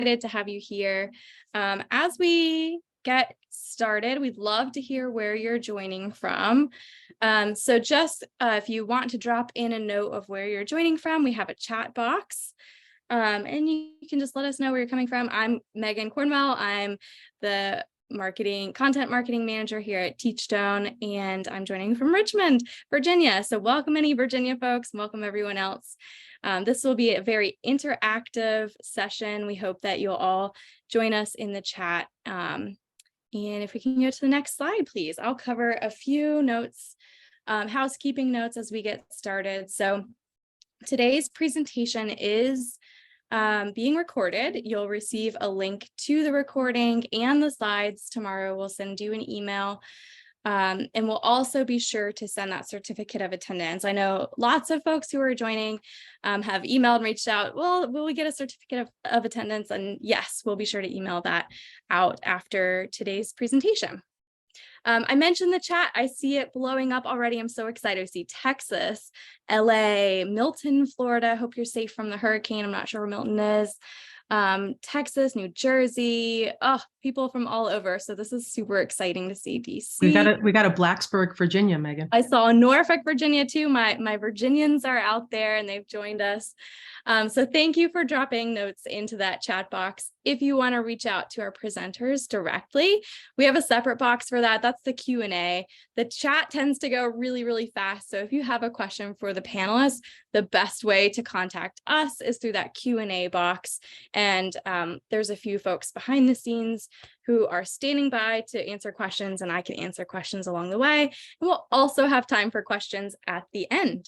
to have you here. As we get started, we'd love to hear where you're joining from. So just if you want to drop in a note of where you're joining from, we have a chat box. And you can just let us know where you're coming from. I'm Megan Cornwell. I'm the content marketing manager here at Teachstone, and I'm joining from Richmond, Virginia. So welcome any Virginia folks, welcome everyone else. This will be a very interactive session. We hope that you'll all join us in the chat. And if we can go to the next slide, please. I'll cover a few notes, housekeeping notes as we get started. So today's presentation is being recorded. You'll receive a link to the recording and the slides tomorrow. We'll send you an email. And we'll also be sure to send that certificate of attendance. I know lots of folks who are joining have emailed and reached out. Well, will we get a certificate of attendance? And yes, we'll be sure to email that out after today's presentation. I mentioned the chat. I see it blowing up already. I'm so excited to see Texas, LA, Milton, Florida. Hope you're safe from the hurricane. I'm not sure where Milton is. Texas, New Jersey, people from all over. So this is super exciting to see. DC. We got a Blacksburg, Virginia, Megan. I saw Norfolk, Virginia too. My Virginians are out there and they've joined us. So thank you for dropping notes into that chat box. If you want to reach out to our presenters directly, we have a separate box for that. That's the Q&A. The chat tends to go really, really fast. So if you have a question for the panelists, the best way to contact us is through that Q&A box. And there's a few folks behind the scenes who are standing by to answer questions, and I can answer questions along the way. And we'll also have time for questions at the end.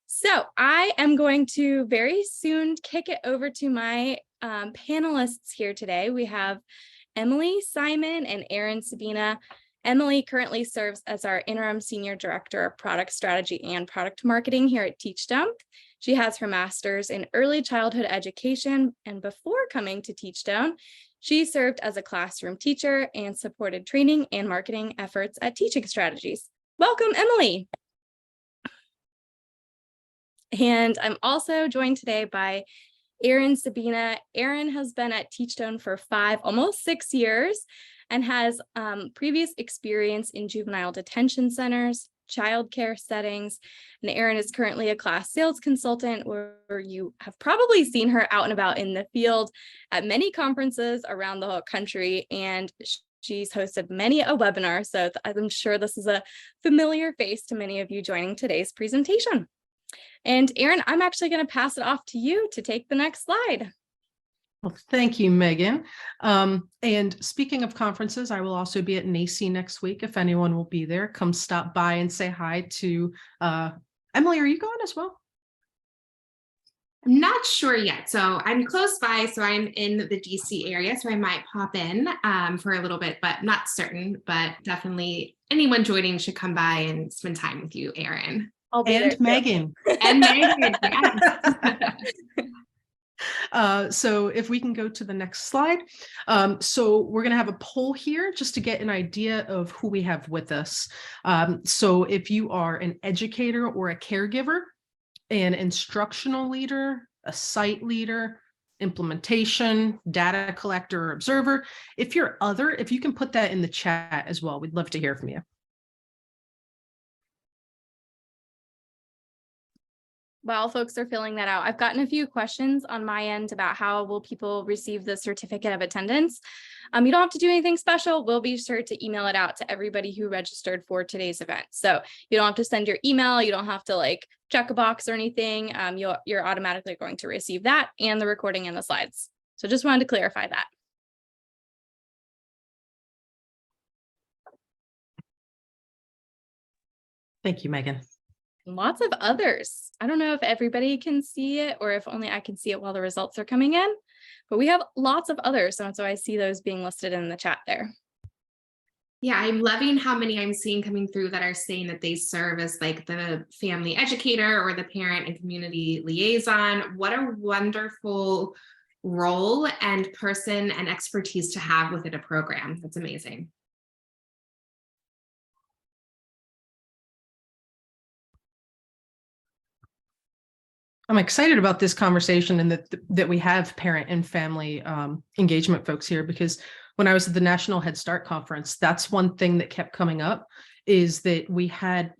So I am going to very soon kick it over to my panelists here today. We have Emily Simon and Erin Sabina. Emily currently serves as our interim senior director of product strategy and product marketing here at Teachstone. She has her master's in early childhood education, and before coming to Teachstone, she served as a classroom teacher and supported training and marketing efforts at Teaching Strategies. Welcome, Emily. And I'm also joined today by Erin Sabina. Erin has been at Teachstone for almost 6 years and has previous experience in juvenile detention centers, childcare settings. And Erin is currently a class sales consultant, where you have probably seen her out and about in the field at many conferences around the whole country. And she's hosted many a webinar. So I'm sure this is a familiar face to many of you joining today's presentation. And Erin, I'm actually going to pass it off to you to take the next slide. Well, thank you, Megan. And speaking of conferences, I will also be at NACCE next week. If anyone will be there, come stop by and say hi to Emily. Are you going as well? I'm not sure yet. So I'm close by. So I'm in the DC area. So I might pop in for a little bit, but not certain. But definitely anyone joining should come by and spend time with you, Erin. And Megan. And Megan, yes. So if we can go to the next slide. So we're going to have a poll here just to get an idea of who we have with us. So if you are an educator or a caregiver, an instructional leader, a site leader, implementation, data collector, or observer, if you're other, if you can put that in the chat as well, we'd love to hear from you. While folks are filling that out, I've gotten a few questions on my end about how will people receive the certificate of attendance. You don't have to do anything special. We'll be sure to email it out to everybody who registered for today's event. So you don't have to send your email. You don't have to check a box or anything. You're automatically going to receive that and the recording and the slides. So just wanted to clarify that. Thank you, Megan. Lots of others. I don't know if everybody can see it or if only I can see it while the results are coming in, but we have lots of others. And so I see those being listed in the chat there. Yeah, I'm loving how many I'm seeing coming through that are saying that they serve as the family educator or the parent and community liaison. What a wonderful role and person and expertise to have within a program. That's amazing. I'm excited about this conversation and that we have parent and family engagement folks here, because when I was at the National Head Start Conference, that's one thing that kept coming up, is that we had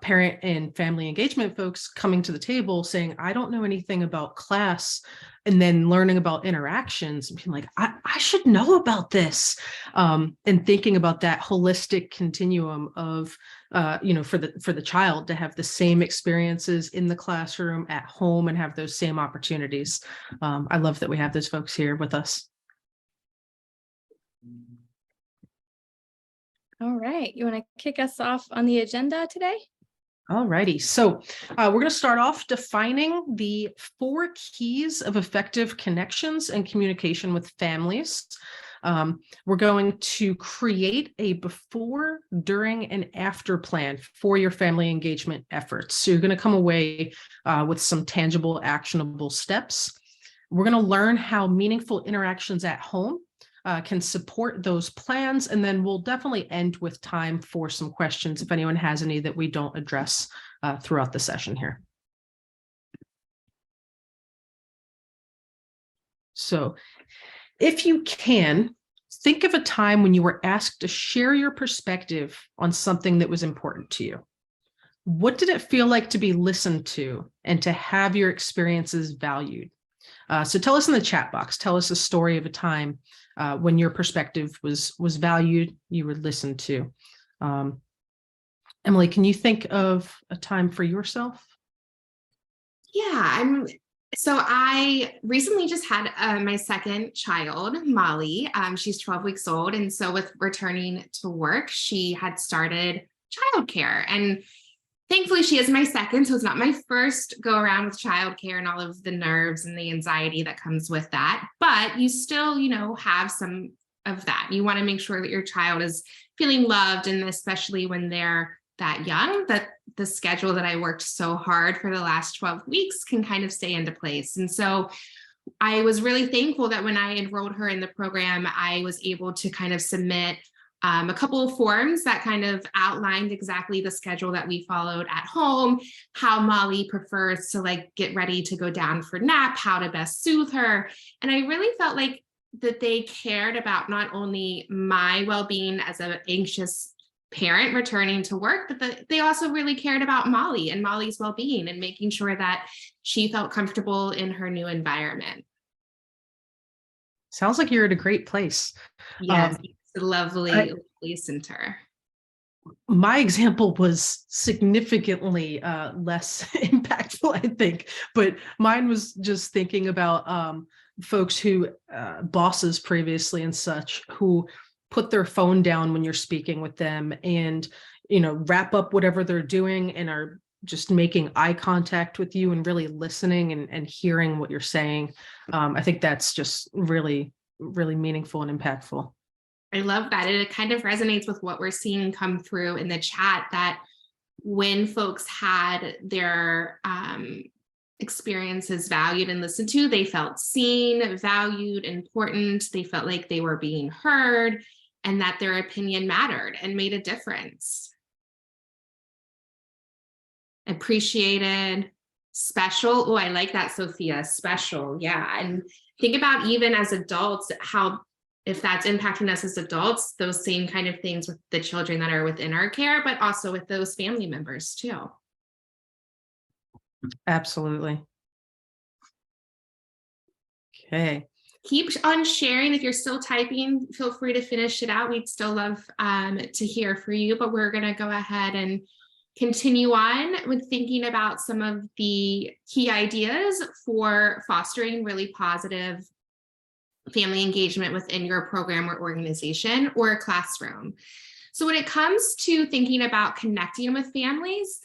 parent and family engagement folks coming to the table saying, I don't know anything about class, and then learning about interactions and being like, I should know about this. And thinking about that holistic continuum of, for the child to have the same experiences in the classroom, at home, and have those same opportunities. I love that we have those folks here with us. All right, you want to kick us off on the agenda today? All righty, so we're going to start off defining the 4 keys of effective connections and communication with families. We're going to create a before, during, and after plan for your family engagement efforts. So you're going to come away with some tangible, actionable steps. We're going to learn how meaningful interactions at home can support those plans. And then we'll definitely end with time for some questions if anyone has any that we don't address throughout the session here. So if you can, think of a time when you were asked to share your perspective on something that was important to you. What did it feel like to be listened to and to have your experiences valued? So tell us in the chat box, tell us a story of a time when your perspective was valued, you were listened to. Emily, can you think of a time for yourself? Yeah, so I recently just had my second child, Molly. She's 12 weeks old. And so with returning to work, she had started childcare. And thankfully, she is my second, so it's not my first go around with childcare and all of the nerves and the anxiety that comes with that. But you still, have some of that. You want to make sure that your child is feeling loved, and especially when they're that young, that the schedule that I worked so hard for the last 12 weeks can kind of stay into place. And so I was really thankful that when I enrolled her in the program, I was able to kind of submit a couple of forms that kind of outlined exactly the schedule that we followed at home, how Molly prefers to get ready to go down for nap, how to best soothe her. And I really felt like that they cared about not only my well-being as an anxious parent returning to work, but that they also really cared about Molly and Molly's well-being and making sure that she felt comfortable in her new environment. Sounds like you're at a great place. Yes. Lovely center. My example was significantly less impactful, I think, but mine was just thinking about folks who bosses previously and such, who put their phone down when you're speaking with them and wrap up whatever they're doing and are just making eye contact with you and really listening and hearing what you're saying. I think that's just really, really meaningful and impactful. I love that. It kind of resonates with what we're seeing come through in the chat, that when folks had their experiences valued and listened to, they felt seen, valued, important. They felt like they were being heard and that their opinion mattered and made a difference. Appreciated, special. Oh, I like that, Sophia. Special. Yeah. And think about even as adults, how if that's impacting us as adults, those same kind of things with the children that are within our care, but also with those family members too. Absolutely. Okay. Keep on sharing. If you're still typing, feel free to finish it out. We'd still love to hear from you, but we're going to go ahead and continue on with thinking about some of the key ideas for fostering really positive family engagement within your program or organization or classroom. So when it comes to thinking about connecting with families,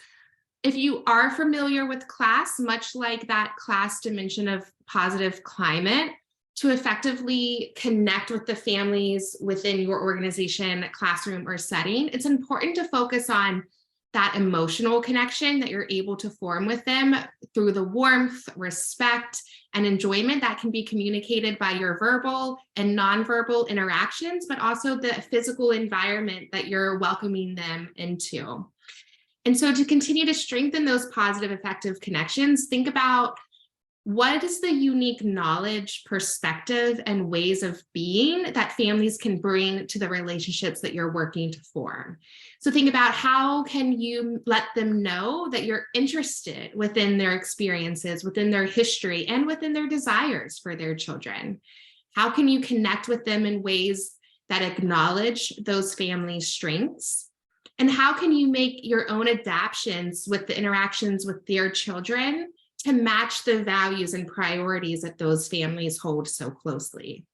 if you are familiar with class, much like that class dimension of positive climate, to effectively connect with the families within your organization, classroom, or setting, it's important to focus on that emotional connection that you're able to form with them through the warmth, respect, and enjoyment that can be communicated by your verbal and nonverbal interactions, but also the physical environment that you're welcoming them into. And so to continue to strengthen those positive, effective connections, think about what is the unique knowledge, perspective, and ways of being that families can bring to the relationships that you're working to form. So think about how can you let them know that you're interested within their experiences, within their history, and within their desires for their children. How can you connect with them in ways that acknowledge those family strengths? And how can you make your own adaptations with the interactions with their children to match the values and priorities that those families hold so closely?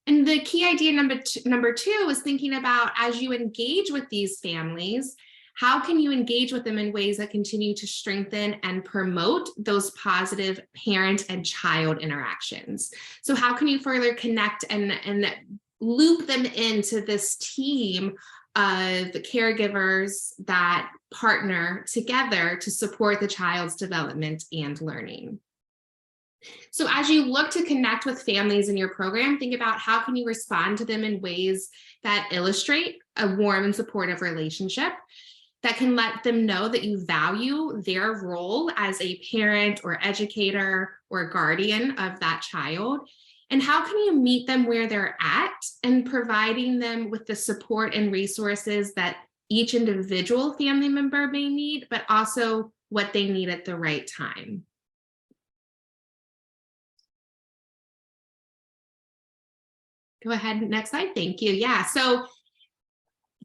And the key idea number two is thinking about, as you engage with these families, how can you engage with them in ways that continue to strengthen and promote those positive parent and child interactions? So how can you further connect and loop them into this team of caregivers that partner together to support the child's development and learning? So as you look to connect with families in your program, think about how can you respond to them in ways that illustrate a warm and supportive relationship, that can let them know that you value their role as a parent or educator or guardian of that child. And how can you meet them where they're at and providing them with the support and resources that each individual family member may need, but also what they need at the right time? Go ahead, next slide. Thank you. Yeah, so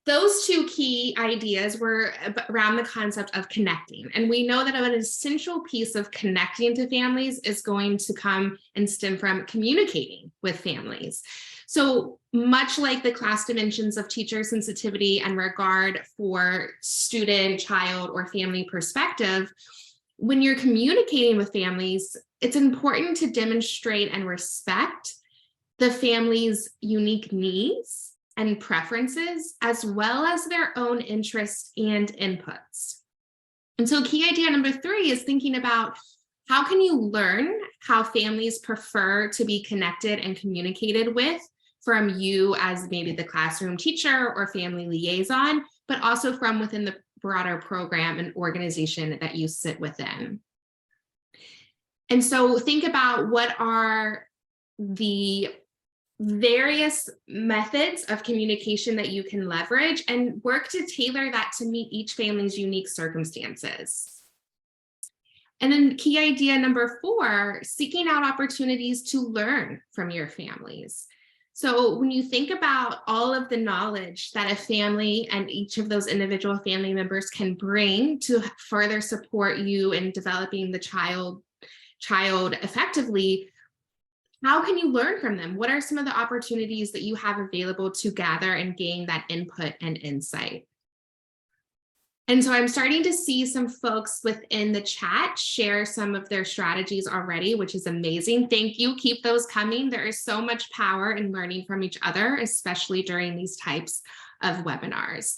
those two key ideas were around the concept of connecting. And we know that an essential piece of connecting to families is going to come and stem from communicating with families. So much like the class dimensions of teacher sensitivity and regard for student, child, or family perspective, when you're communicating with families, it's important to demonstrate and respect the family's unique needs and preferences, as well as their own interests and inputs. And so key idea number three is thinking about how can you learn how families prefer to be connected and communicated with from you as maybe the classroom teacher or family liaison, but also from within the broader program and organization that you sit within. And so think about what are the various methods of communication that you can leverage and work to tailor that to meet each family's unique circumstances. And then key idea number four, seeking out opportunities to learn from your families. So when you think about all of the knowledge that a family and each of those individual family members can bring to further support you in developing the child effectively, how can you learn from them? What are some of the opportunities that you have available to gather and gain that input and insight? And so I'm starting to see some folks within the chat share some of their strategies already, which is amazing. Thank you. Keep those coming. There is so much power in learning from each other, especially during these types of webinars.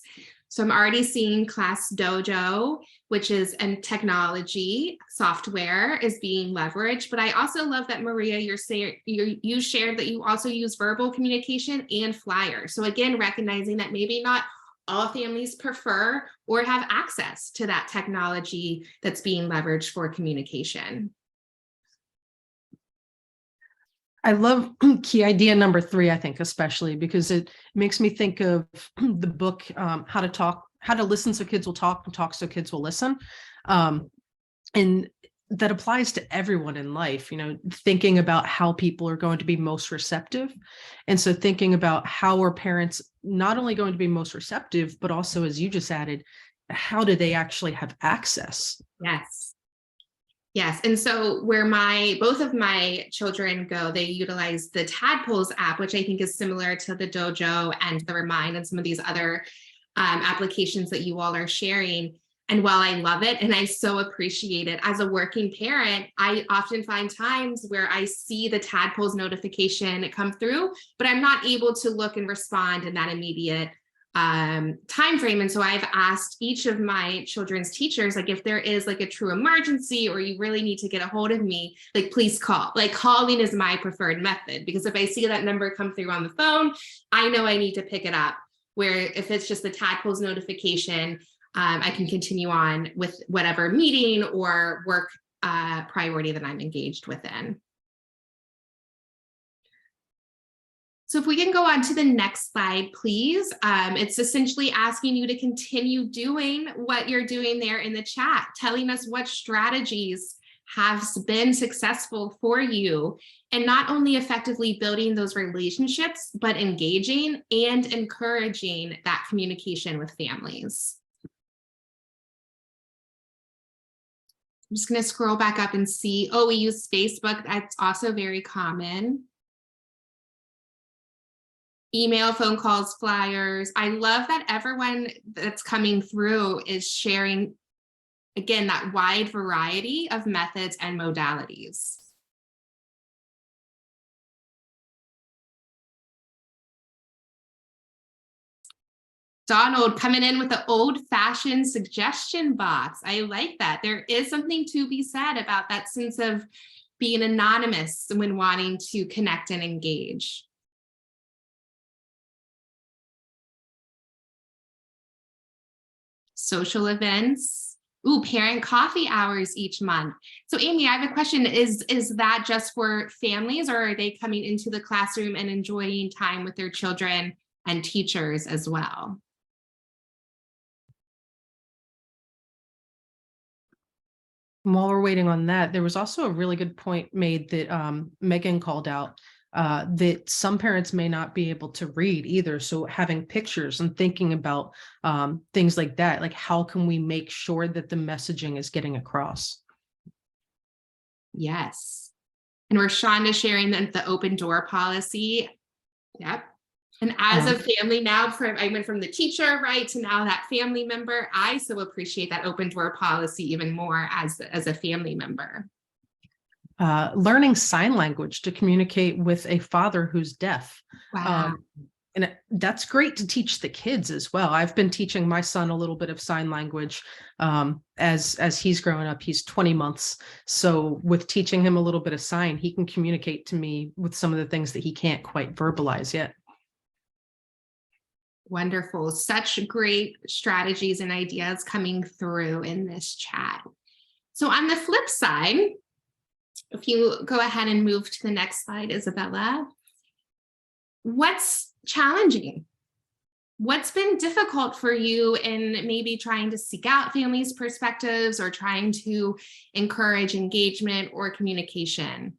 So I'm already seeing Class Dojo, which is a technology software, is being leveraged. But I also love that, Maria, you shared that you also use verbal communication and flyers. So again, recognizing that maybe not all families prefer or have access to that technology that's being leveraged for communication. I love key idea number three, I think, especially because it makes me think of the book, How to Listen So Kids Will Talk and Talk So Kids Will Listen. And that applies to everyone in life, you know, thinking about how people are going to be most receptive. And so thinking about how are parents not only going to be most receptive, but also, as you just added, how do they actually have access? Yes. Yes, and so where both of my children go, they utilize the Tadpoles app, which I think is similar to the Dojo and the Remind and some of these other applications that you all are sharing. And while I love it and I so appreciate it, as a working parent, I often find times where I see the Tadpoles notification come through, but I'm not able to look and respond in that immediate time frame. And so I've asked each of my children's teachers, like, if there is like a true emergency or you really need to get a hold of me, like, please call. Like, calling is my preferred method, because if I see that number come through on the phone, I know I need to pick it up. Where if it's just the Tadpoles notification, I can continue on with whatever meeting or work priority that I'm engaged within. So if we can go on to the next slide, please. It's essentially asking you to continue doing what you're doing there in the chat, telling us what strategies have been successful for you, and not only effectively building those relationships, but engaging and encouraging that communication with families. I'm just going to scroll back up and see, oh, we use Facebook. That's also very common. Email, phone calls, flyers. I love that everyone that's coming through is sharing, again, that wide variety of methods and modalities. Donald coming in with the old-fashioned suggestion box. I like that. There is something to be said about that sense of being anonymous when wanting to connect and engage. Social events. Ooh, parent coffee hours each month. So Amy, I have a question. Is that just for families, or are they coming into the classroom and enjoying time with their children and teachers as well? While we're waiting on that, there was also a really good point made that Megan called out, that some parents may not be able to read either. So having pictures and thinking about things like that, like how can we make sure that the messaging is getting across? Yes. And we're Shonda sharing the open door policy. Yep. And as a family now, I went from the teacher, right, to now that family member. I so appreciate that open door policy even more as a family member. Learning sign language to communicate with a father who's deaf. Wow. And that's great to teach the kids as well. I've been teaching my son a little bit of sign language as he's growing up. He's 20 months. So with teaching him a little bit of sign, he can communicate to me with some of the things that he can't quite verbalize yet. Wonderful. Such great strategies and ideas coming through in this chat. So on the flip side, if you go ahead and move to the next slide, Isabella, what's challenging? What's been difficult for you in maybe trying to seek out families' perspectives or trying to encourage engagement or communication?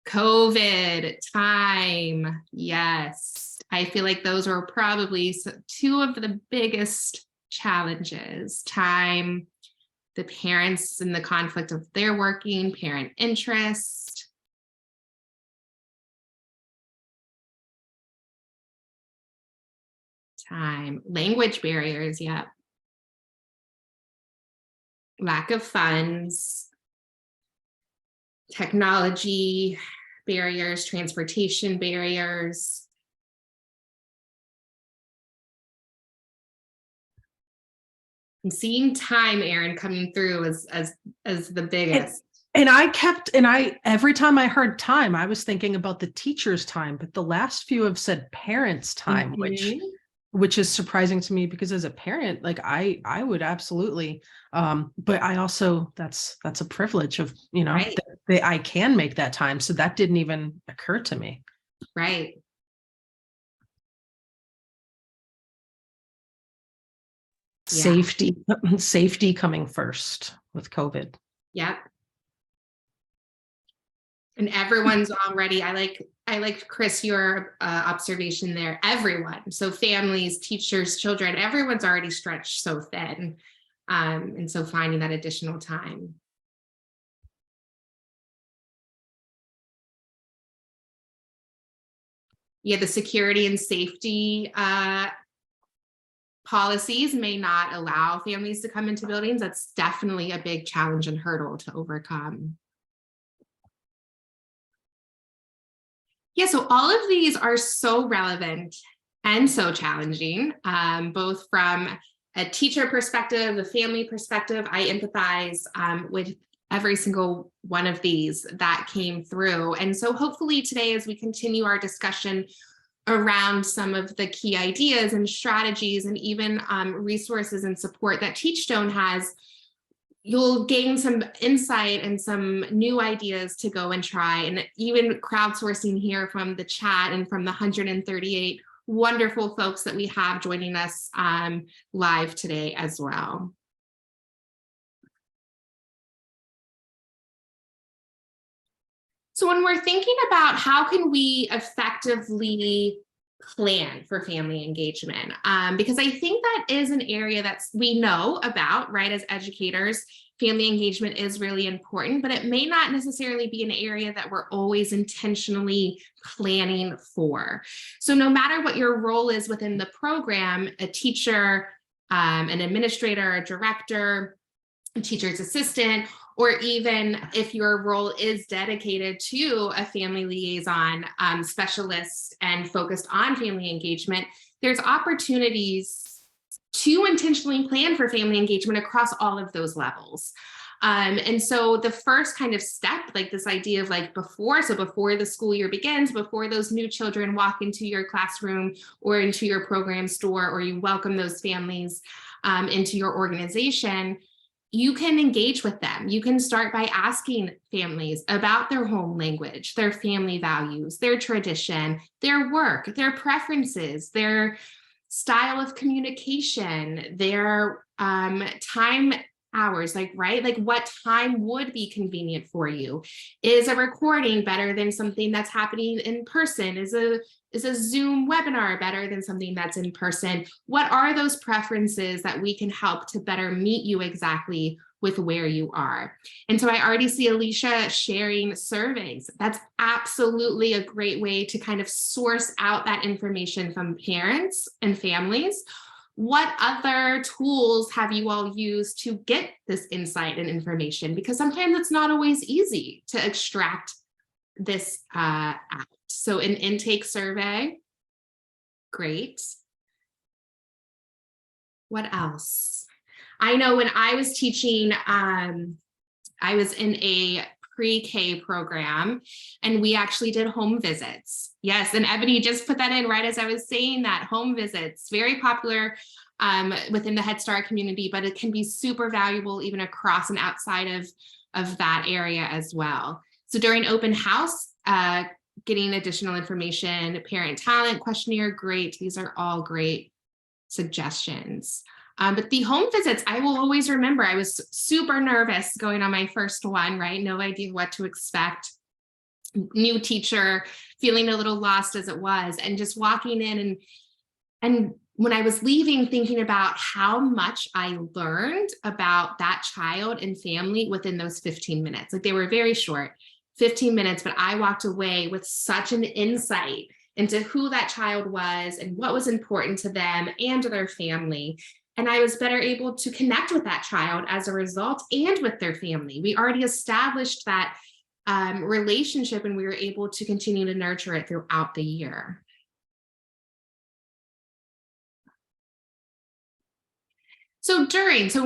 COVID, time, yes. I feel like those are probably two of the biggest challenges. Time, the parents and the conflict of their working, parent interest. Time, language barriers, yeah. Lack of funds, technology barriers, transportation barriers. I'm seeing time, Erin, coming through as the biggest. And every time I heard time, I was thinking about the teacher's time, but the last few have said parents' time, which is surprising to me because as a parent, like I would absolutely, but I also, that's a privilege of, right. that I can make that time. So that didn't even occur to me. Right. Safety coming first with COVID. Yep. And everyone's already, I like Chris, your observation there, everyone. So families, teachers, children, everyone's already stretched so thin. And so finding that additional time. Yeah, the security and safety policies may not allow families to come into buildings. That's definitely a big challenge and hurdle to overcome. Yeah, so all of these are so relevant and so challenging, both from a teacher perspective, a family perspective. I empathize with every single one of these that came through. And so hopefully today, as we continue our discussion, around some of the key ideas and strategies and even resources and support that Teachstone has, you'll gain some insight and some new ideas to go and try, and even crowdsourcing here from the chat and from the 138 wonderful folks that we have joining us live today as well. So when we're thinking about how can we effectively plan for family engagement, because I think that is an area that we know about, right? As educators, family engagement is really important, but it may not necessarily be an area that we're always intentionally planning for. So no matter what your role is within the program, a teacher, an administrator, a director, a teacher's assistant, or even if your role is dedicated to a family liaison specialist and focused on family engagement, there's opportunities to intentionally plan for family engagement across all of those levels. And so the first kind of step, like this idea of like before the school year begins, before those new children walk into your classroom or into your program store, or you welcome those families into your organization, you can engage with them. You can start by asking families about their home language, their family values, their tradition, their work, their preferences, their style of communication, their time hours, like, right? Like what time would be convenient for you? Is a recording better than something that's happening in person? Is a Zoom webinar better than something that's in person? What are those preferences that we can help to better meet you exactly with where you are? And so I already see Alicia sharing surveys. That's absolutely a great way to kind of source out that information from parents and families. What other tools have you all used to get this insight and information? Because sometimes it's not always easy to extract this out. So an intake survey, great. What else? I know when I was teaching, I was in a pre-K program and we actually did home visits. Yes, and Ebony just put that in right as I was saying that, home visits, very popular within the Head Start community, but it can be super valuable even across and outside of that area as well. So during open house, getting additional information, parent talent questionnaire, great. These are all great suggestions. But the home visits, I will always remember, I was super nervous going on my first one, right? No idea what to expect. New teacher, feeling a little lost as it was, and just walking in and when I was leaving, thinking about how much I learned about that child and family within those 15 minutes. Like they were very short, 15 minutes, but I walked away with such an insight into who that child was and what was important to them and to their family. And I was better able to connect with that child as a result and with their family. We already established that relationship and we were able to continue to nurture it throughout the year. So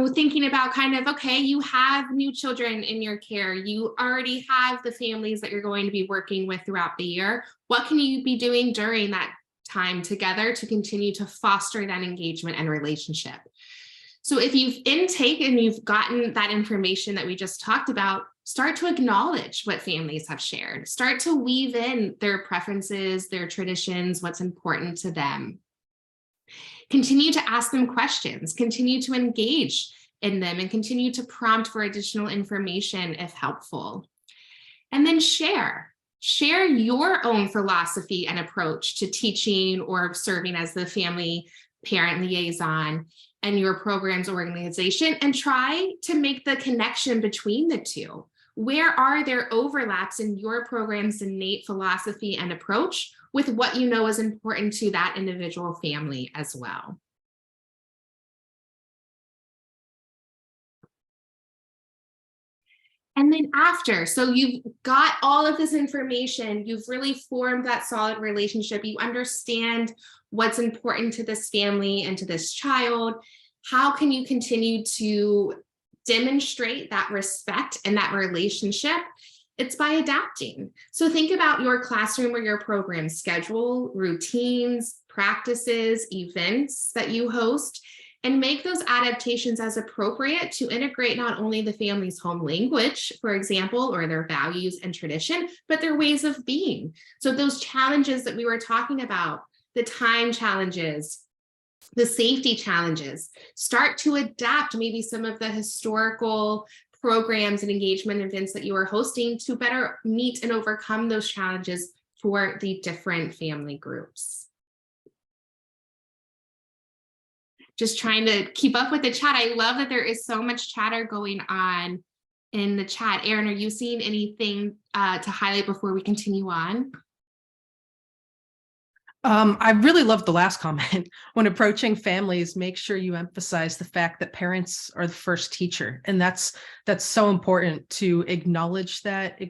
thinking about kind of, okay, you have new children in your care, you already have the families that you're going to be working with throughout the year. What can you be doing during that time together to continue to foster that engagement and relationship? So if you've intaken and you've gotten that information that we just talked about, start to acknowledge what families have shared. Start to weave in their preferences, their traditions, what's important to them. Continue to ask them questions, continue to engage in them, and continue to prompt for additional information if helpful. And then share your own philosophy and approach to teaching or serving as the family parent liaison and your program's organization, and try to make the connection between the two. Where are there overlaps in your program's innate philosophy and approach with what you know is important to that individual family as well? And then after, so you've got all of this information, you've really formed that solid relationship, you understand what's important to this family and to this child. How can you continue to demonstrate that respect and that relationship It's by adapting. So think about your classroom or your program schedule, routines, practices, events that you host, and make those adaptations as appropriate to integrate not only the family's home language, for example, or their values and tradition, but their ways of being. So those challenges that we were talking about, the time challenges, the safety challenges, start to adapt maybe some of the historical programs and engagement events that you are hosting to better meet and overcome those challenges for the different family groups. Just trying to keep up with the chat. I love that there is so much chatter going on in the chat. Erin, are you seeing anything to highlight before we continue on? I really love the last comment. When approaching families, make sure you emphasize the fact that parents are the first teacher. And that's so important to acknowledge that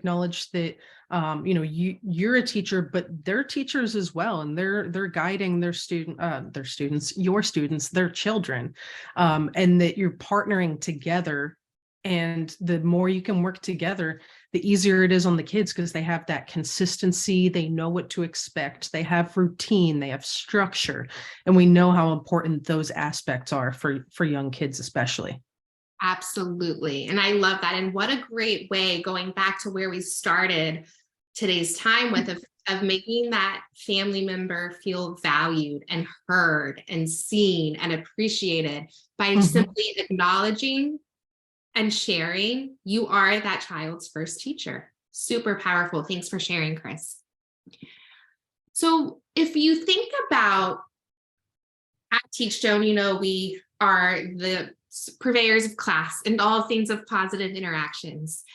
you're a teacher, but they're teachers as well. And they're guiding their students, your students, their children, and that you're partnering together. And the more you can work together, the easier it is on the kids because they have that consistency. They know what to expect. They have routine. They have structure. And we know how important those aspects are for young kids, especially. Absolutely. And I love that. And what a great way, going back to where we started today's time with, of making that family member feel valued and heard and seen and appreciated by simply acknowledging and sharing, you are that child's first teacher. Super powerful. Thanks for sharing, Chris. So if you think about at Teachstone, we are the purveyors of class and all things of positive interactions.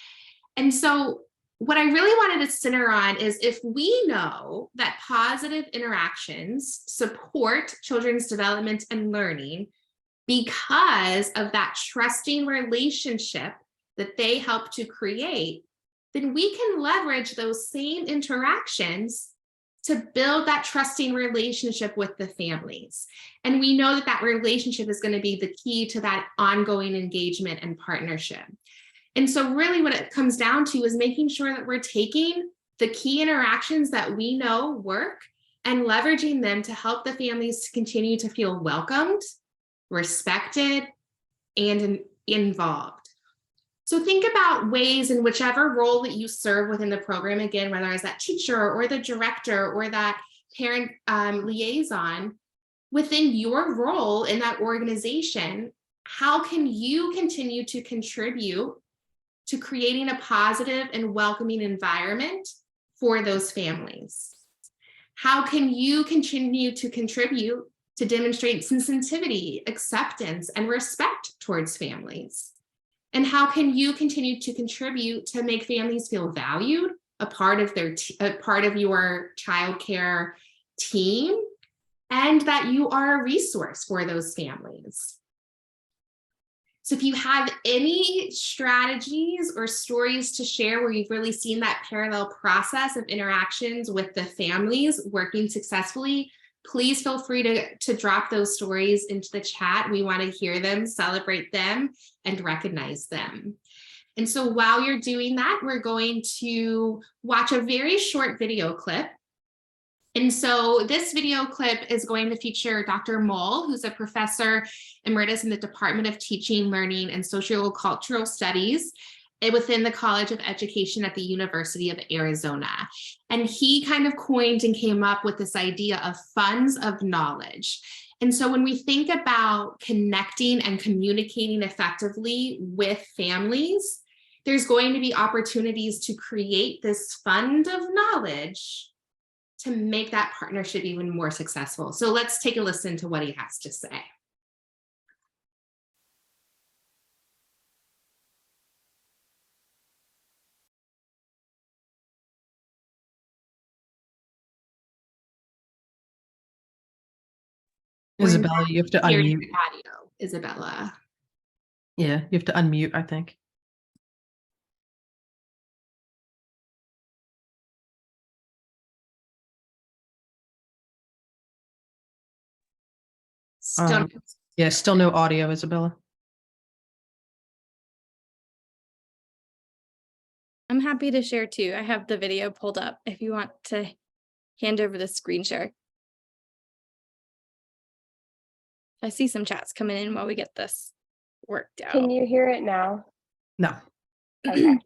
And so what I really wanted to center on is if we know that positive interactions support children's development and learning, because of that trusting relationship that they help to create, then we can leverage those same interactions to build that trusting relationship with the families. And we know that that relationship is going to be the key to that ongoing engagement and partnership. And so really what it comes down to is making sure that we're taking the key interactions that we know work and leveraging them to help the families to continue to feel welcomed, respected, and involved. So think about ways in whichever role that you serve within the program, again, whether as that teacher or the director or that parent liaison, within your role in that organization, how can you continue to contribute to creating a positive and welcoming environment for those families? How can you continue to contribute to demonstrate sensitivity, acceptance, and respect towards families? And how can you continue to contribute to make families feel valued, a part of your childcare team, and that you are a resource for those families? So if you have any strategies or stories to share where you've really seen that parallel process of interactions with the families working successfully, please feel free to drop those stories into the chat. We want to hear them, celebrate them, and recognize them. And so while you're doing that, we're going to watch a very short video clip. And so this video clip is going to feature Dr. Moll, who's a professor emeritus in the Department of Teaching, Learning, and Sociocultural Studies within the College of Education at the University of Arizona. And he kind of coined and came up with this idea of funds of knowledge. And so when we think about connecting and communicating effectively with families, there's going to be opportunities to create this fund of knowledge to make that partnership even more successful. So let's take a listen to what he has to say. Isabella, you have to unmute. Audio, Isabella. Yeah, you have to unmute, I think. Yeah, still no audio, Isabella. I'm happy to share too. I have the video pulled up if you want to hand over the screen share. I see some chats coming in while we get this worked out. Can you hear it now? No. Okay.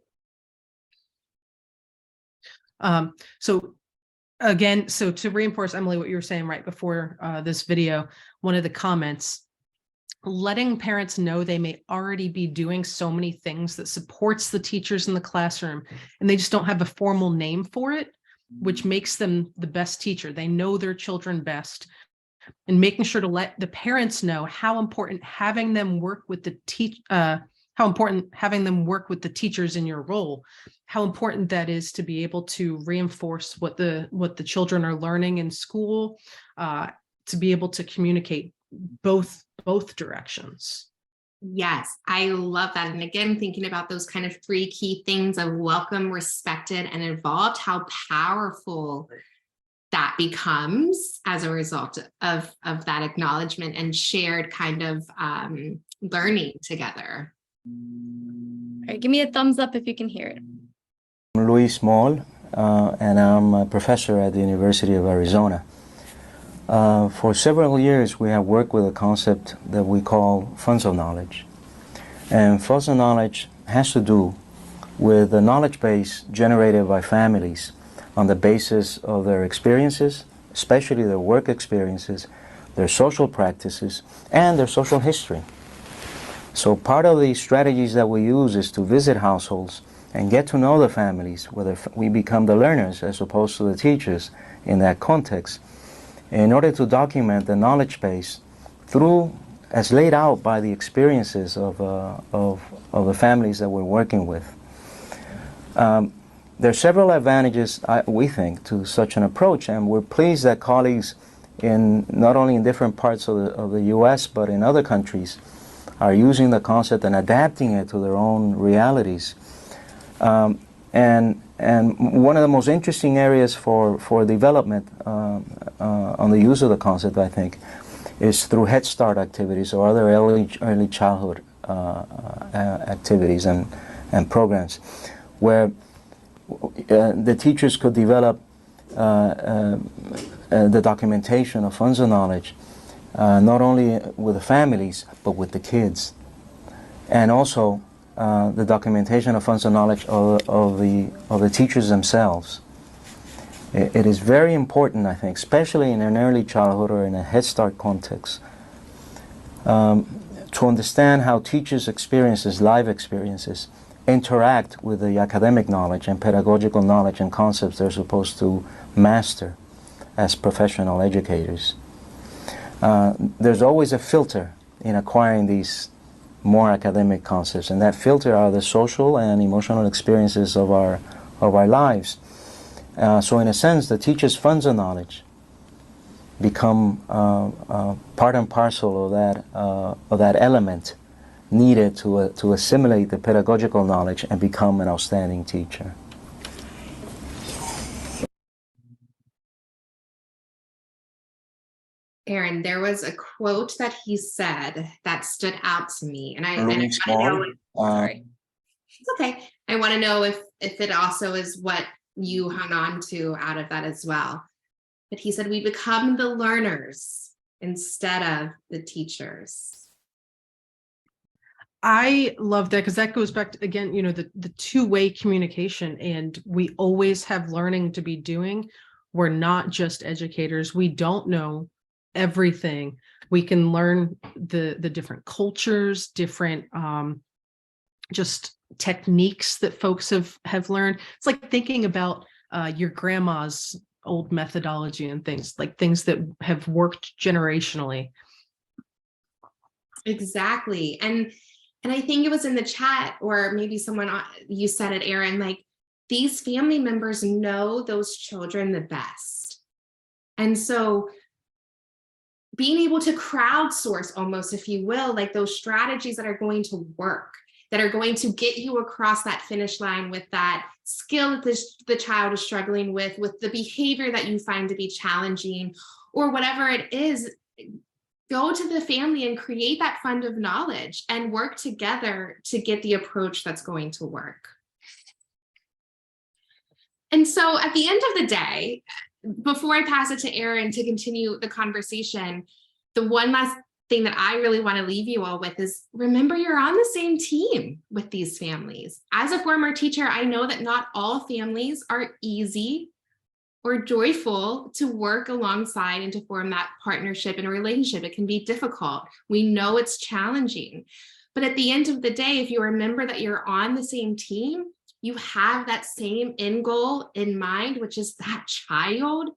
So again, so to reinforce, Emily, what you were saying right before this video, one of the comments, letting parents know they may already be doing so many things that supports the teachers in the classroom, and they just don't have a formal name for it, which makes them the best teacher. They know their children best. And making sure to let the parents know how important having them work with the teachers in your role, how important that is to be able to reinforce what the children are learning in school, to be able to communicate both directions. Yes, I love that. And again, thinking about those kind of 3 key things of welcome, respected, and involved, how powerful that becomes as a result of that acknowledgement and shared kind of learning together. All right, give me a thumbs up if you can hear it. I'm Luis Moll, and I'm a professor at the University of Arizona. For several years, we have worked with a concept that we call funds of knowledge. And funds of knowledge has to do with the knowledge base generated by families on the basis of their experiences, especially their work experiences, their social practices, and their social history. So part of the strategies that we use is to visit households and get to know the families, whether we become the learners as opposed to the teachers in that context, in order to document the knowledge base through, as laid out by the experiences of the families that we're working with. There are several advantages, we think, to such an approach, and we're pleased that colleagues not only in different parts of the U.S. but in other countries are using the concept and adapting it to their own realities. And one of the most interesting areas for development on the use of the concept, I think, is through Head Start activities or other early childhood activities and programs, where the teachers could develop the documentation of funds of knowledge, not only with the families, but with the kids. And also the documentation of funds of knowledge of the teachers themselves. It is very important, I think, especially in an early childhood or in a Head Start context, to understand how teachers' experiences, life experiences, interact with the academic knowledge and pedagogical knowledge and concepts they're supposed to master as professional educators. There's always a filter in acquiring these more academic concepts, and that filter are the social and emotional experiences of our lives. So in a sense, the teacher's funds of knowledge become part and parcel of that element needed to assimilate the pedagogical knowledge and become an outstanding teacher. Aaron, there was a quote that he said that stood out to me, and I Luis know Moll, sorry, it's okay. I want to know if it also is what you hung on to out of that as well. But he said, "We become the learners instead of the teachers." I love that because that goes back to, again, you know, the two-way communication, and we always have learning to be doing. We're not just educators. We don't know everything. We can learn the different cultures, different just techniques that folks have learned. It's like thinking about your grandma's old methodology and things that have worked generationally. Exactly. And I think it was in the chat, or maybe someone, you said it, Aaron, like these family members know those children the best. And so being able to crowdsource almost, if you will, like those strategies that are going to work, that are going to get you across that finish line with that skill that the child is struggling with the behavior that you find to be challenging, or whatever it is. Go to the family and create that fund of knowledge and work together to get the approach that's going to work. And so at the end of the day, before I pass it to Erin to continue the conversation, the one last thing that I really want to leave you all with is remember you're on the same team with these families. As a former teacher, I know that not all families are easy or joyful to work alongside and to form that partnership and relationship. It can be difficult. We know it's challenging. But at the end of the day, if you remember that you're on the same team, you have that same end goal in mind, which is that child,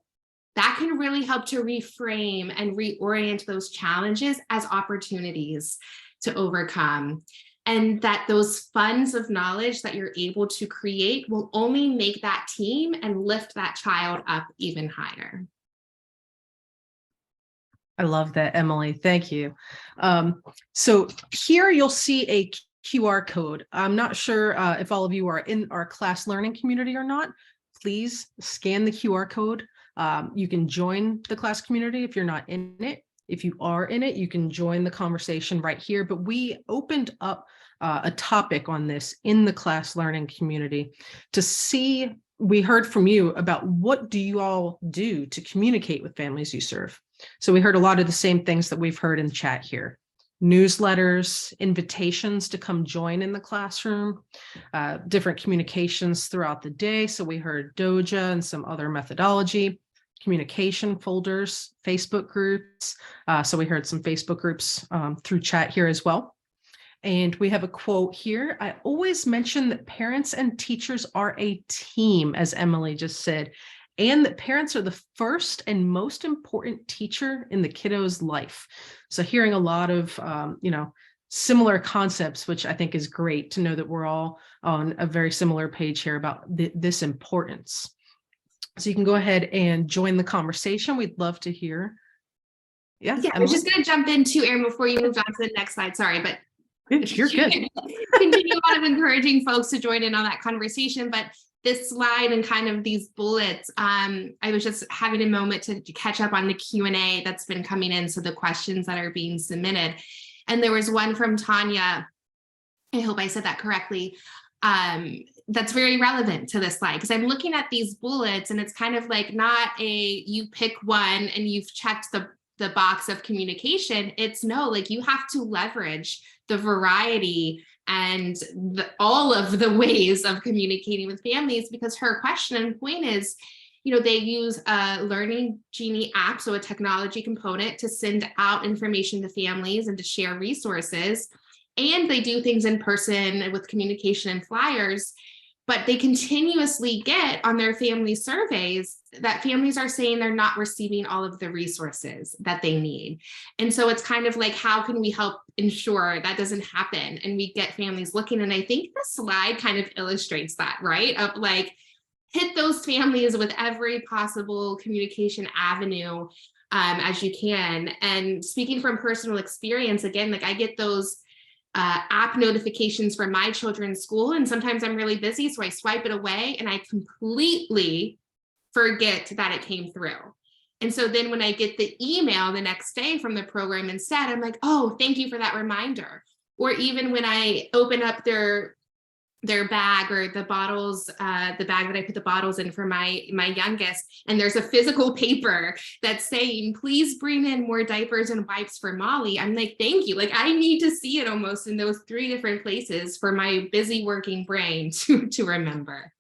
that can really help to reframe and reorient those challenges as opportunities to overcome. And that those funds of knowledge that you're able to create will only make that team and lift that child up even higher. I love that, Emily. Thank you. So here you'll see a QR code. I'm not sure if all of you are in our class learning community or not. Please scan the QR code. You can join the class community if you're not in it. If you are in it, you can join the conversation right here. But we opened up a topic on this in the class learning community to see, we heard from you about what do you all do to communicate with families you serve. So we heard a lot of the same things that we've heard in chat here. Newsletters, invitations to come join in the classroom, different communications throughout the day. So we heard Doja and some other methodology, communication folders, Facebook groups. So we heard some Facebook groups through chat here as well. And we have a quote here. I always mention that parents and teachers are a team, as Emily just said, and that parents are the first and most important teacher in the kiddo's life. So hearing a lot of, similar concepts, which I think is great to know that we're all on a very similar page here about this importance. So you can go ahead and join the conversation. We'd love to hear. Yeah, I was just going to jump in too, Erin, before you moved on to the next slide. Sorry, but you're good. Continue on encouraging folks to join in on that conversation. But this slide and kind of these bullets, I was just having a moment to catch up on the Q&A that's been coming in. So the questions that are being submitted. And there was one from Tanya. I hope I said that correctly. That's very relevant to this slide because I'm looking at these bullets and it's kind of like not a you pick one and you've checked the box of communication. It's no, like you have to leverage the variety and all of the ways of communicating with families, because her question and point is, they use a Learning Genie app, so a technology component to send out information to families and to share resources. And they do things in person with communication and flyers, but they continuously get on their family surveys that families are saying they're not receiving all of the resources that they need. And so it's kind of like, how can we help ensure that doesn't happen? And we get families looking, and I think the slide kind of illustrates that, right? Of like, hit those families with every possible communication avenue as you can. And speaking from personal experience, again, like I get those app notifications from my children's school, and sometimes I'm really busy, so I swipe it away and I completely forget that it came through. And so then when I get the email the next day from the program instead, I'm like, oh, thank you for that reminder. Or even when I open up their bag or the bottles, the bag that I put the bottles in for my youngest, and there's a physical paper that's saying, please bring in more diapers and wipes for Molly. I'm like, thank you. Like I need to see it almost in those 3 different places for my busy working brain to remember.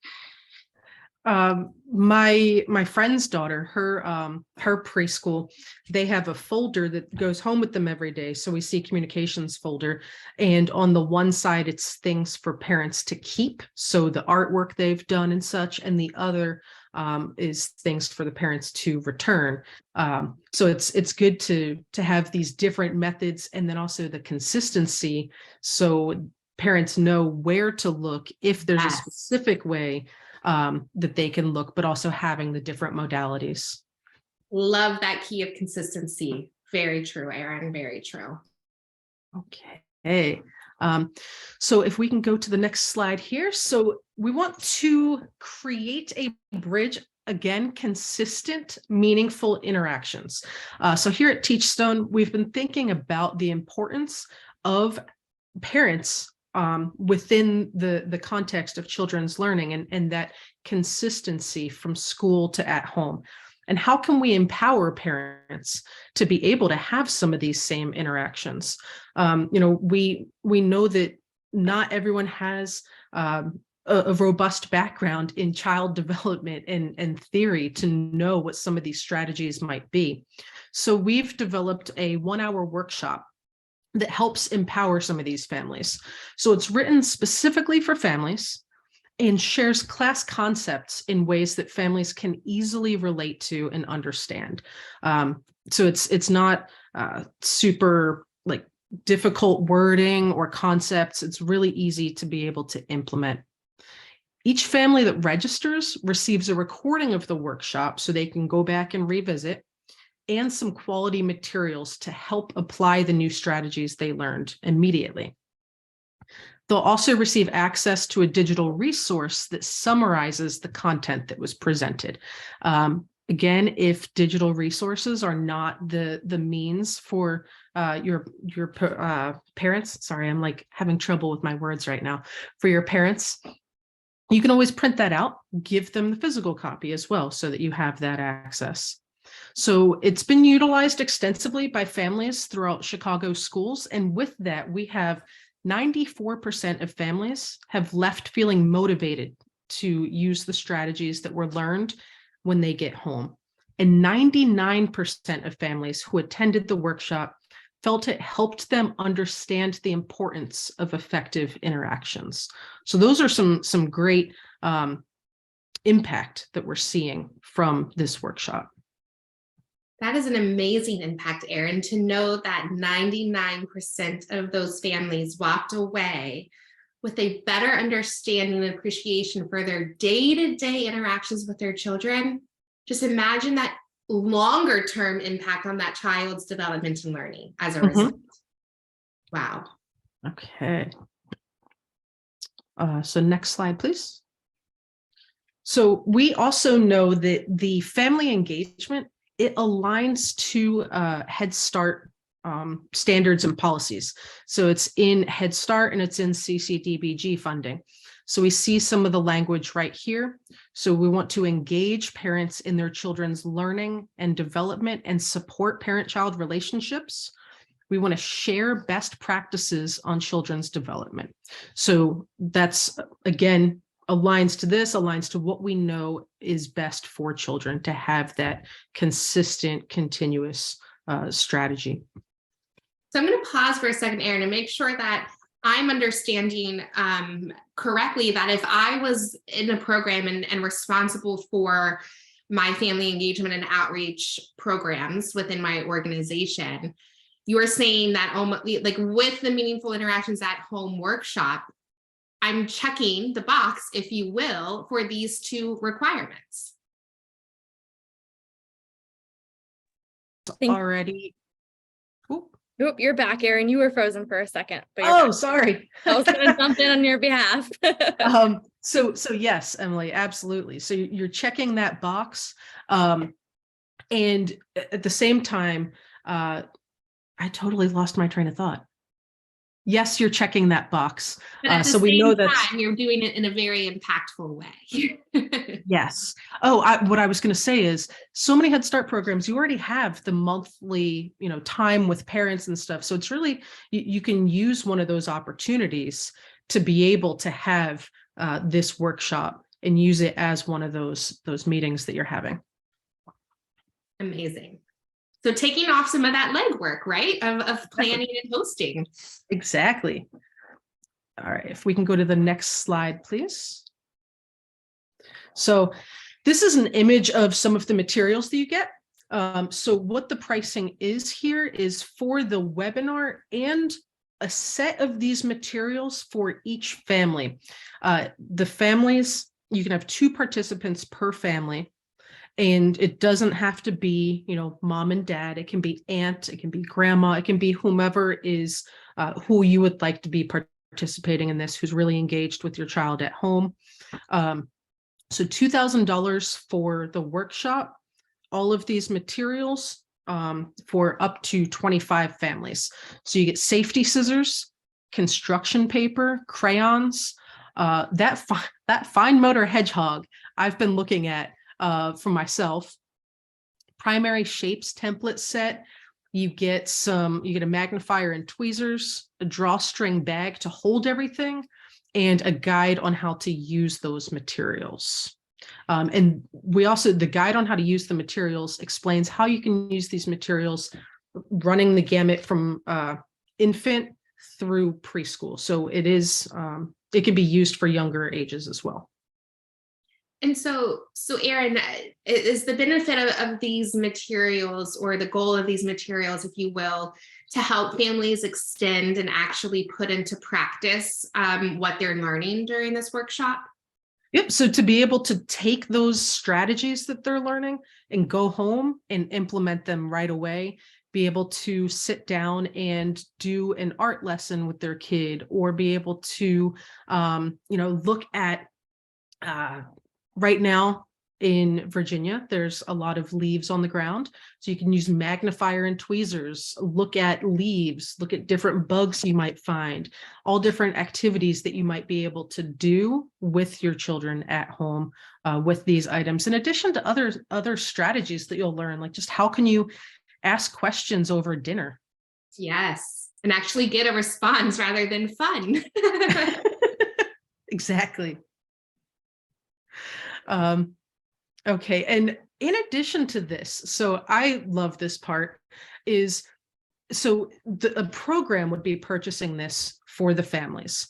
My friend's daughter, her preschool, they have a folder that goes home with them every day. So we see communications folder, and on the one side, it's things for parents to keep. So the artwork they've done and such, and the other is things for the parents to return. So it's good to have these different methods, and then also the consistency. So parents know where to look if there's a specific way that they can look, but also having the different modalities. Love that key of consistency. Very true, Erin, very true. Okay. So if we can go to the next slide here. So we want to create a bridge, again, consistent, meaningful interactions. So here at Teachstone, we've been thinking about the importance of parents within the context of children's learning and that consistency from school to at home. And how can we empower parents to be able to have some of these same interactions? We know that not everyone has a robust background in child development and theory to know what some of these strategies might be. So we've developed a 1-hour workshop that helps empower some of these families. So it's written specifically for families and shares class concepts in ways that families can easily relate to and understand. So it's not super like difficult wording or concepts. It's really easy to be able to implement. Each family that registers receives a recording of the workshop so they can go back and revisit, and some quality materials to help apply the new strategies they learned immediately. They'll also receive access to a digital resource that summarizes the content that was presented. Again, if digital resources are not the means for your parents, sorry, I'm like having trouble with my words right now, for your parents, you can always print that out, give them the physical copy as well so that you have that access. So it's been utilized extensively by families throughout Chicago schools. And with that, we have 94% of families have left feeling motivated to use the strategies that were learned when they get home. And 99% of families who attended the workshop felt it helped them understand the importance of effective interactions. So those are some great impact that we're seeing from this workshop. That is an amazing impact, Erin, to know that 99% of those families walked away with a better understanding and appreciation for their day-to-day interactions with their children. Just imagine that longer term impact on that child's development and learning as a result. Wow. Okay. So next slide, please. So we also know that the family engagement, it aligns to Head Start standards and policies. So it's in Head Start and it's in CCDBG funding. So we see some of the language right here. So we want to engage parents in their children's learning and development and support parent-child relationships. We want to share best practices on children's development. So that's, again, aligns to this, aligns to what we know is best for children to have that consistent, continuous strategy. So I'm going to pause for a second, Erin, and make sure that I'm understanding correctly that if I was in a program and responsible for my family engagement and outreach programs within my organization, you are saying that like with the Meaningful Interactions at Home workshop, I'm checking the box, if you will, for these two requirements. Already. Oop, you're back, Erin. You were frozen for a second. But Oh, sorry. I was going to jump in on your behalf. So yes, Emily, absolutely. So you're checking that box. And at the same time, I totally lost my train of thought. Yes, you're checking that box. So we know that you're doing it in a very impactful way. Yes. Oh, what I was going to say is so many Head Start programs, you already have the monthly, time with parents and stuff. So it's really, you can use one of those opportunities to be able to have this workshop and use it as one of those meetings that you're having. Amazing. So taking off some of that legwork, right, of planning and hosting. Exactly. All right, if we can go to the next slide, please. So this is an image of some of the materials that you get. So what the pricing is here is for the webinar and a set of these materials for each family. The families, you can have 2 participants per family. And it doesn't have to be, mom and dad. It can be aunt, it can be grandma, it can be whomever is who you would like to be participating in this, who's really engaged with your child at home. So $2,000 for the workshop, all of these materials for up to 25 families. So you get safety scissors, construction paper, crayons, that fine motor hedgehog I've been looking at for myself. Primary shapes template set. You get a magnifier and tweezers, a drawstring bag to hold everything, and a guide on how to use those materials. And the guide on how to use the materials explains how you can use these materials, running the gamut from infant through preschool. So it can be used for younger ages as well. And so Erin, is the benefit of these materials, or the goal of these materials, if you will, to help families extend and actually put into practice what they're learning during this workshop? Yep. So to be able to take those strategies that they're learning and go home and implement them right away, be able to sit down and do an art lesson with their kid, or be able to, look at, right now in Virginia, there's a lot of leaves on the ground. So you can use magnifier and tweezers, look at leaves, look at different bugs you might find, all different activities that you might be able to do with your children at home with these items, in addition to other strategies that you'll learn, like just how can you ask questions over dinner? Yes, and actually get a response rather than fun. Exactly. Okay, and in addition to this, so I love this part, is so a program would be purchasing this for the families.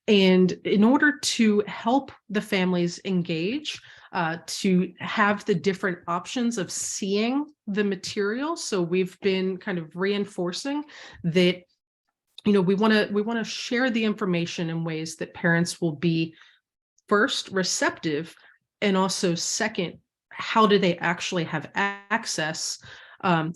And in order to help the families engage, to have the different options of seeing the material, so we've been kind of reinforcing that, we want to share the information in ways that parents will be first receptive, and also second, how do they actually have access?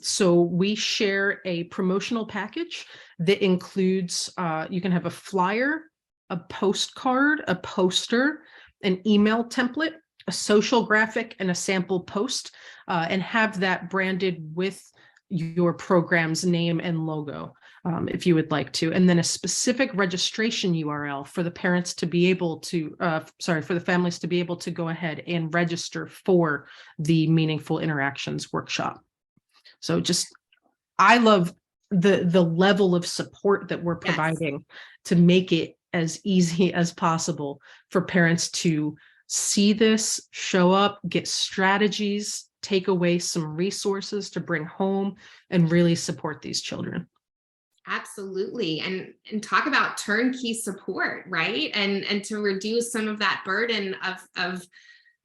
So we share a promotional package that includes, you can have a flyer, a postcard, a poster, an email template, a social graphic, and a sample post, and have that branded with your program's name and logo, if you would like to, and then a specific registration URL for the parents to be able to, for the families to be able to go ahead and register for the Meaningful Interactions workshop. So I love the level of support that we're providing to make it as easy as possible for parents to see this, show up, get strategies, take away some resources to bring home, and really support these children. Absolutely. And talk about turnkey support, right? And to reduce some of that burden of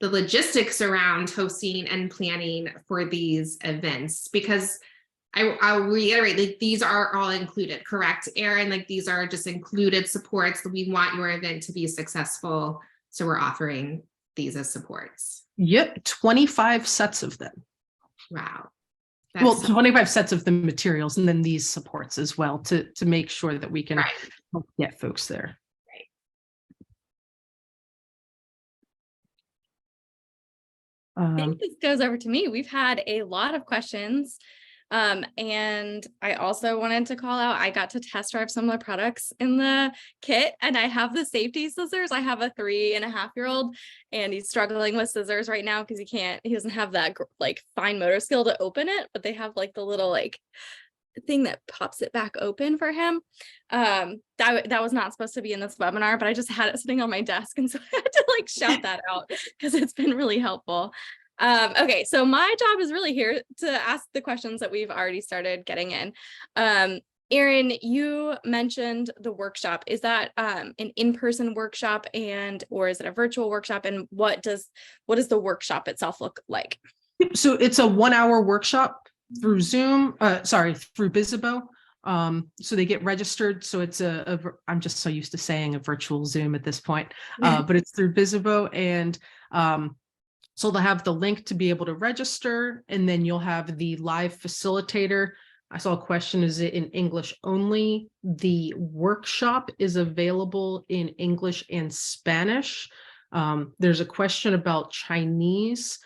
the logistics around hosting and planning for these events, because I'll reiterate, like, these are all included, correct, Erin? Like, these are just included supports that we want your event to be successful. So we're offering these as supports. Yep, 25 sets of them. Wow. Well, 25 sets of the materials, and then these supports as well to make sure that we can help get folks there. I think this goes over to me. We've had a lot of questions. And I also wanted to call out, I got to test drive some of the products in the kit, and I have the safety scissors. I have a 3.5-year-old, and he's struggling with scissors right now because he doesn't have that like fine motor skill to open it, but they have like the little like thing that pops it back open for him. That was not supposed to be in this webinar, but I just had it sitting on my desk, and so I had to like shout that out because it's been really helpful. Okay, so my job is really here to ask the questions that we've already started getting in. Erin, you mentioned the workshop. Is that an in-person workshop or is it a virtual workshop? And what does the workshop itself look like? So it's a 1-hour workshop through Zoom, through Bizibo. So they get registered. So it's I'm just so used to saying a virtual Zoom at this point, but it's through Bizibo, and so they'll have the link to be able to register, and then you'll have the live facilitator. I saw a question, is it in English only? The workshop is available in English and Spanish. There's a question about Chinese.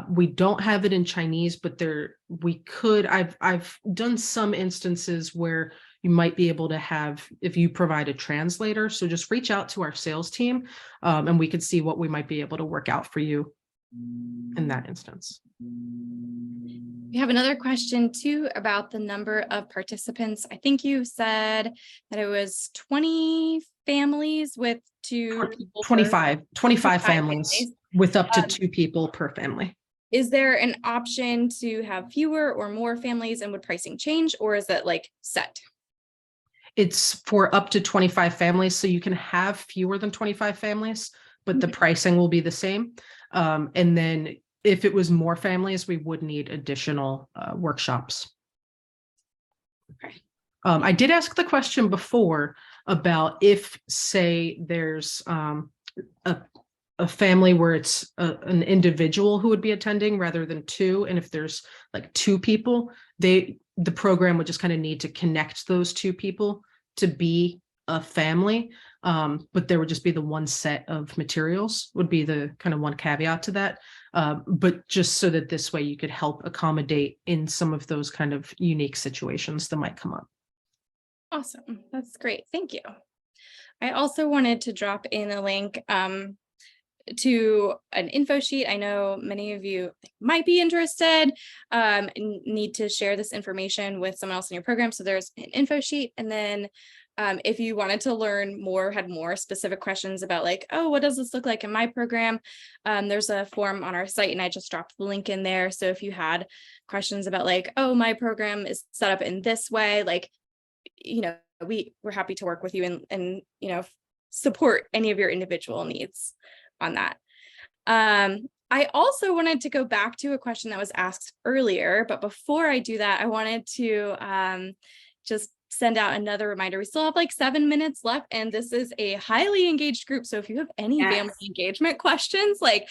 We don't have it in Chinese, but we could. I've done some instances where you might be able to have, if you provide a translator. So just reach out to our sales team and we can see what we might be able to work out for you in that instance. We have another question too about the number of participants. I think you said that it was 20 families with 2 people. 25 25 families families. with up to 2 people per family. Is there an option to have fewer or more families, and would pricing change, or is it like set? It's for up to 25 families, so you can have fewer than 25 families, but the pricing will be the same. And then if it was more families, we would need additional workshops. Okay. I did ask the question before about if, say, there's a family where it's an individual who would be attending rather than 2, and if there's like 2 people, the program would just kind of need to connect those 2 people to be a family. But there would just be the one set of materials would be the kind of one caveat to that. But just so that this way you could help accommodate in some of those kind of unique situations that might come up. Awesome. That's great. Thank you. I also wanted to drop in a link to an info sheet. I know many of you might be interested and need to share this information with someone else in your program. So there's an info sheet. And then if you wanted to learn more, had more specific questions about like, oh, what does this look like in my program? There's a form on our site and I just dropped the link in there. So if you had questions about like, oh, my program is set up in this way, like, you know, we're happy to work with you and you know, support any of your individual needs on that. I also wanted to go back to a question that was asked earlier, but before I do that, I wanted to just send out another reminder. We still have like 7 minutes left, and this is a highly engaged group. So if you have any family engagement questions, like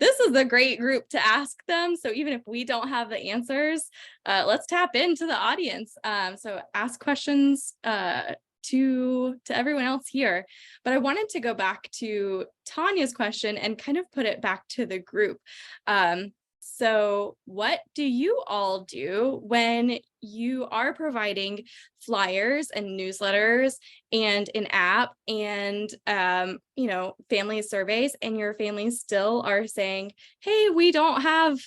this is a great group to ask them. So even if we don't have the answers, let's tap into the audience. So ask questions to everyone else here. But I wanted to go back to Tanya's question and kind of put it back to the group. So what do you all do when you are providing flyers and newsletters and an app and, you know, family surveys, and your families still are saying, hey, we don't have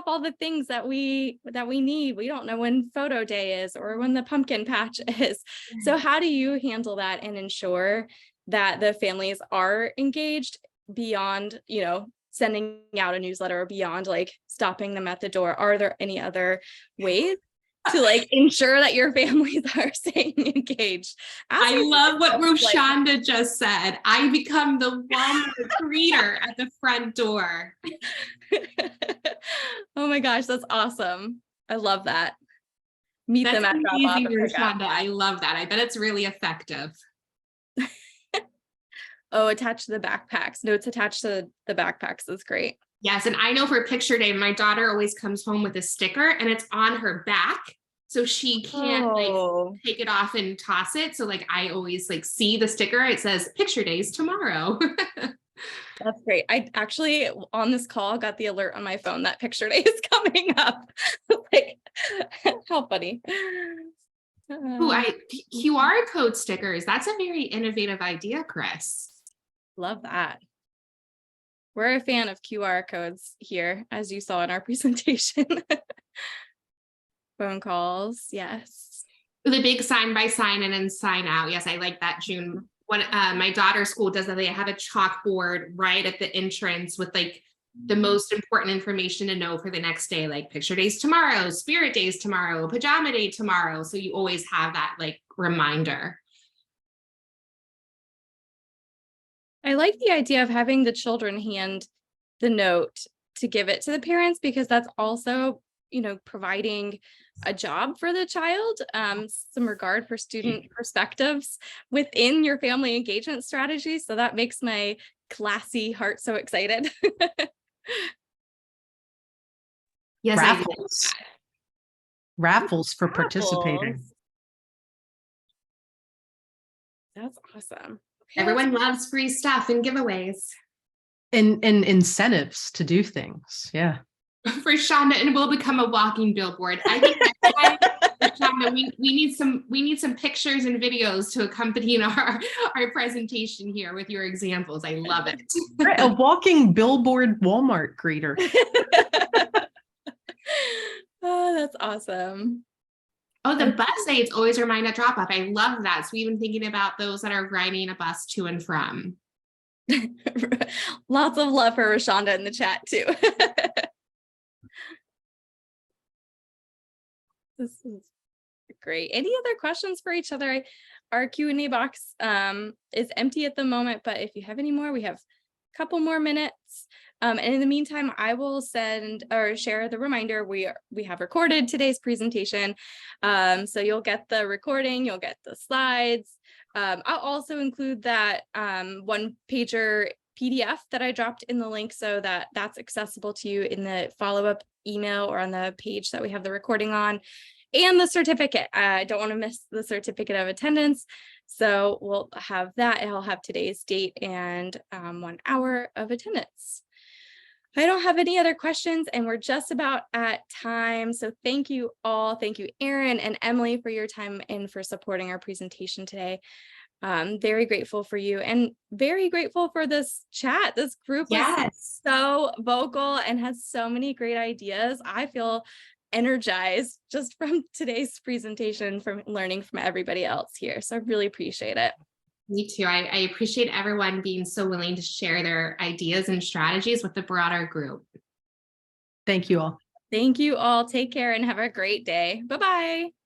all the things that we need. We don't know when photo day is or when the pumpkin patch is. So how do you handle that and ensure that the families are engaged beyond, you know, sending out a newsletter or beyond like stopping them at the door? Are there any other ways to like ensure that your families are staying engaged? I love what Roshonda just said. I become the one greeter at the front door. Oh my gosh, that's awesome. I love that. Meet them at drop off. Roshonda. I love that. I bet it's really effective. Oh, attached to the backpacks. Notes attached to the backpacks. That's great. Yes, and I know for picture day, my daughter always comes home with a sticker and it's on her back. So she can't like take it off and toss it. So like I always like see the sticker. It says picture days tomorrow. That's great. I actually on this call got the alert on my phone that picture day is coming up. Like, how funny. QR code stickers. That's a very innovative idea, Chris. Love that. We're a fan of QR codes here, as you saw in our presentation. Phone calls, yes. The big sign by sign in and sign out. Yes, I like that, June. When my daughter's school does that, they have a chalkboard right at the entrance with like the most important information to know for the next day, like picture days tomorrow, spirit days tomorrow, pajama day tomorrow. So you always have that like reminder. I like the idea of having the children hand the note to give it to the parents, because that's also, you know, providing a job for the child, some regard for student perspectives within your family engagement strategy. So that makes my classy heart so excited. Yes, raffles for participating. That's awesome. Everyone loves free stuff and giveaways. And incentives to do things. Yeah. for Shonda, and we'll become a walking billboard. I think next time, Shonda, we need some pictures and videos to accompany our presentation here with your examples. I love it. Right, a walking billboard Walmart greeter. Oh, that's awesome. Oh, the bus aids always remind at drop off. I love that. So even thinking about those that are riding a bus to and from. Lots of love for Rashonda in the chat too. This is great. Any other questions for each other? Our Q&A box is empty at the moment, but if you have any more, we have a couple more minutes. And in the meantime, I will send or share the reminder. We have recorded today's presentation. So you'll get the recording, you'll get the slides. I'll also include that one pager PDF that I dropped in the link so that that's accessible to you in the follow-up email or on the page that we have the recording on, and the certificate. I don't want to miss the certificate of attendance. So we'll have that. It'll have today's date and 1 hour of attendance. I don't have any other questions, and we're just about at time. So thank you all. Thank you, Erin and Emily, for your time and for supporting our presentation today. Very grateful for you and very grateful for this chat. This group was so vocal and has so many great ideas. I feel energized just from today's presentation, from learning from everybody else here. So I really appreciate it. Me too. I appreciate everyone being so willing to share their ideas and strategies with the broader group. Thank you all. Thank you all. Take care and have a great day. Bye-bye.